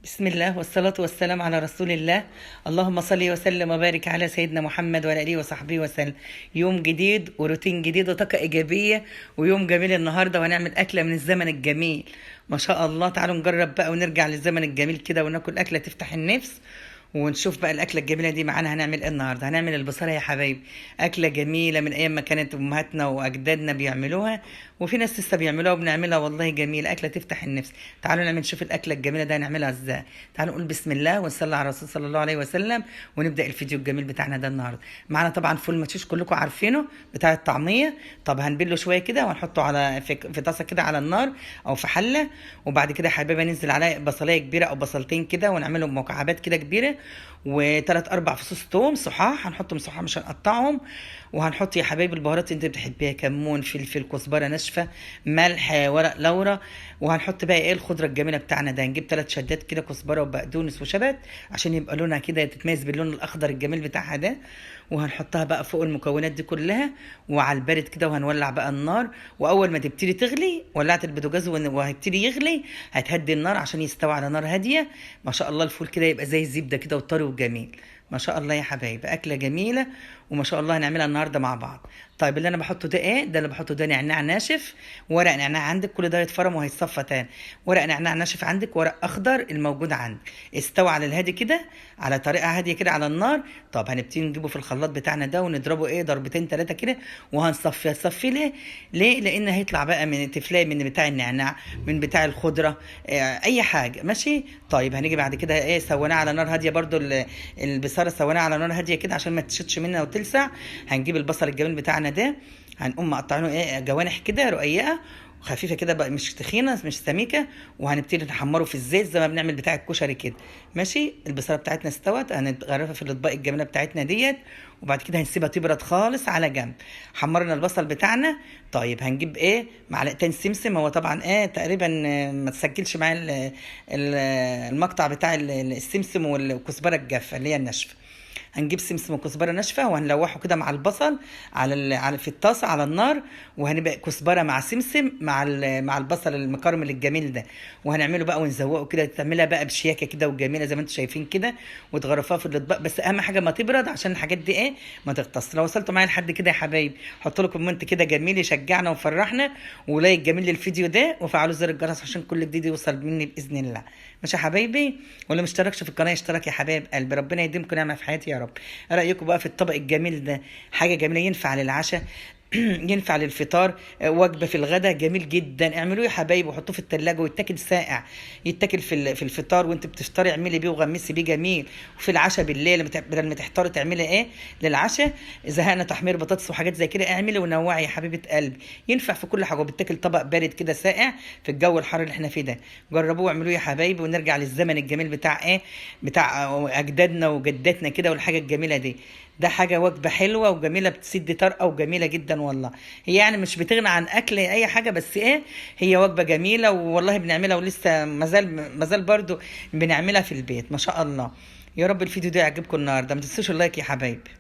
بسم الله والصلاة والسلام على رسول الله. اللهم صل وسلم وبارك على سيدنا محمد وعلى آله وصحبه وسلم. يوم جديد وروتين جديد وطاقة إيجابية ويوم جميل النهاردة، وهنعمل أكلة من الزمن الجميل ما شاء الله. تعالوا نجرب بقى ونرجع للزمن الجميل كده وناكل أكلة تفتح النفس، ونشوف بقى الاكله الجميله دي معانا هنعمل ايه النهارده. هنعمل البصاره يا حبايبي، اكله جميله من ايام ما كانت امهاتنا واجدادنا بيعملوها، وفي ناس لسه بيعملوها وبنعملها، والله جميله اكله تفتح النفس. تعالوا نعمل نشوف الاكله الجميله دي هنعملها ازاي. تعالوا نقول بسم الله ونصلي على الرسول صلى الله عليه وسلم ونبدا الفيديو الجميل بتاعنا ده النهارده. معانا طبعا فول مدشوش كلكم عارفينه بتاع الطعميه. طب هنبله شويه كده وهنحطه على في طاسه كده على النار او في حله، وبعد كده يا حبايبي ننزل عليه بصلايه كبيره او بصلتين كده ونعملهم مكعبات كده كبيره، وثلاث اربع فصوص توم صحاح هنحطهم صحاح مش هنقطعهم. وهنحط يا حبايبي البهارات اللي انت بتحبيها، كمون، فلفل، كزبره ناشفه، ملح، ورق لورا. وهنحط بقى ايه الخضره الجميله بتاعنا ده. هنجيب ثلاث شدات كده كزبره وبقدونس وشبت عشان يبقى لونها كده تتميز باللون الاخضر الجميل بتاعها ده. وهنحطها بقى فوق المكونات دي كلها وعلى البارد كده، وهنولع بقى النار. واول ما تبتدي تغلي ولعت البوتاجاز وهيبتدي يغلي هتهدي النار عشان يستوي على نار هاديه. ما شاء الله الفول كده يبقى زي الزبده كده وطري وجميل. ما شاء الله يا حبايبي اكله جميله وما شاء الله هنعملها النهارده مع بعض. طيب اللي انا بحطه ده ايه؟ ده اللي بحطه ده نعناع ناشف، ورق نعناع عندك كل ده يتفرم وهيتصفى تاني. ورق نعناع ناشف عندك، ورق اخضر الموجود عندك. استوى على الهادي كده على طريقه هاديه كده على النار. طب هنبتدي نجيبه في الخلاط بتاعنا ده ونضربه ايه ضربتين ثلاثه كده وهنصفيه ليه؟ لان هيطلع بقى من تفلاي من بتاع النعناع من بتاع الخضره، اي حاجه ماشي. طيب هنيجي بعد كده ايه سويناه على نار هاديه برده، البصاره سويناها على نار هاديه كده عشان ما تشتش منها وتلسع. هنجيب البصل الجميل بتاعنا ده، هنقوم مقطعينه ايه جوانح كده رقيقه خفيفه كده بقى، مش تخينه مش سميكه. وهنبتدي نحمره في الزيت زي ما بنعمل بتاع الكشري كده ماشي. البصله بتاعتنا استوت، هنغرفها في الاطباق الجميله بتاعتنا ديت، وبعد كده هنسيبها تبرد خالص على جنب. حمرنا البصل بتاعنا. طيب هنجيب ايه معلقتين سمسم، هو طبعا ايه تقريبا ما تسجلش معايا المقطع بتاع السمسم والكزبره الجافه اللي هي الناشفه. هنجيب سمسم وكزبره ناشفه وهنلوحه كده مع البصل على في الطاسه على النار. وهنبقى كزبره مع سمسم مع البصل المكرمل الجميل ده، وهنعمله بقى ونزوقه كده، تعملها بقى بشياكه كده وجميله زي ما انتم شايفين كده، وتغرفوها في الاطباق. بس اهم حاجه ما تبرد عشان الحاجات دي ايه ما تغطس. لو وصلتوا معايا لحد كده يا حبايبي حط لكم كومنت كده جميل يشجعنا ويفرحنا، ولايك جميل للفيديو ده، وفعلوا زر الجرس عشان كل جديد يوصل مني باذن الله. ماشي يا حبايبي؟ واللي مشتركش في القناه يشترك يا حبايب قلبي. ربنا يديمكم نعمه في حياتي يا رب. ايه رايكم بقى في الطبق الجميل ده؟ حاجه جميله ينفع للعشاء ينفع للفطار، وجبه في الغداء جميل جدا. اعملوه يا حبايبي وحطوه في التلاجة ويتاكل ساقع، يتاكل في الفطار وانت بتفطري اعملي بيه وغمسي بيه جميل. وفي العشاء بالليل بدل ما تحتاري تعملي ايه للعشاء، زهقنا تحمير بطاطس وحاجات زي كده، اعملي ونوعي يا حبيبه قلبي. ينفع في كل حاجه وبتاكل طبق بارد كده ساقع في الجو الحار اللي احنا فيه ده. جربوه واعملوه يا حبايبي، ونرجع للزمن الجميل بتاع ايه بتاع اجدادنا وجداتنا كده والحاجه الجميله دي. ده حاجه وجبه حلوه وجميله بتسد طرقه وجميله جدا والله. هي يعني مش بتغنى عن اكل اي حاجه، بس ايه هي وجبه جميله والله بنعملها ولسه مازال برضو بنعملها في البيت ما شاء الله. يا رب الفيديو ده يعجبكم النهارده. ما تنسوش اللايك يا حبايبي.